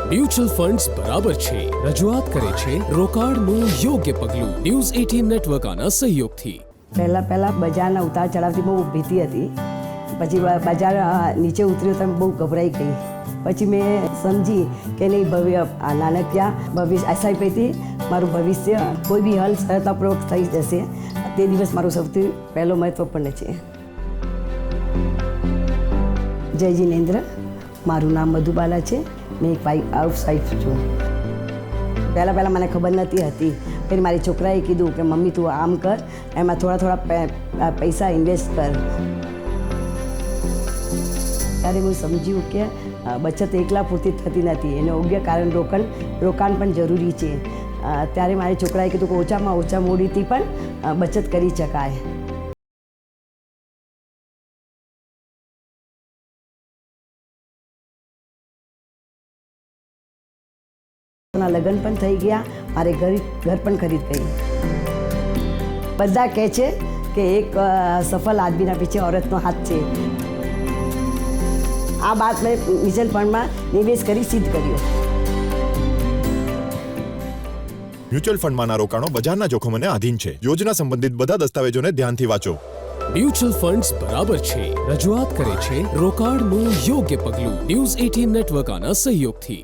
Mutual funds બરાબર છે રજૂઆત કરે છે રોકાણનું યોગ્ય પગલું ન્યૂઝ 18 નેટવર્ક આના સહયોગથી પહેલાં બજારના ઉતાર ચઢાવથી બહુ ભીતી હતી. પછી બજાર નીચે ઉતર્યો તો બહુ ગભરાઈ ગઈ. પછી મેં સમજી કે નહીં નાણાકીય ભવિષ્ય એસઆઈપીથી મારું ભવિષ્ય કોઈ બી હલ સરળતાપૂર્વક થઈ જશે. તે દિવસ મારો સૌથી પહેલો મહત્વપૂર્ણ છે. જય જિનેન્દ્ર, મારું નામ મધુબાલા છે. મેં એક હાઉસવાઈફ છું. પહેલાં મને ખબર નથી હતી. પછી મારી છોકરાએ કીધું કે મમ્મી તું આમ કર, એમાં થોડા પૈસા ઇન્વેસ્ટ કર. ત્યારે હું સમજ્યું કે બચત એકલા પૂરતી થતી નથી, એને યોગ્ય કારણ રોકાણ પણ જરૂરી છે. ત્યારે મારી છોકરાએ કીધું કે ઓછામાં ઓછા મૂડીથી પણ બચત કરી શકાય. લગ્ન પણ થઈ ગયા, મારે ઘર પણ ખરીદ ગઈ. બધા કહે છે કે એક સફળ આદમીના પીછે औरतનો હાથ છે. આ વાત મેં મ્યુચ્યુઅલ ફંડમાં નિવેશ કરી સિદ્ધ કર્યો. મ્યુચ્યુઅલ ફંડમાંના રોકાણો બજારના જોખમોને આધીન છે. યોજના સંબંધિત બધા દસ્તાવેજોને ધ્યાનથી વાંચો. મ્યુચ્યુઅલ ફંડ્સ બરાબર છે રજૂઆત કરે છે રોકાણનું યોગ્ય પગલું ન્યૂઝ 18 નેટવર્ક આના સહયોગથી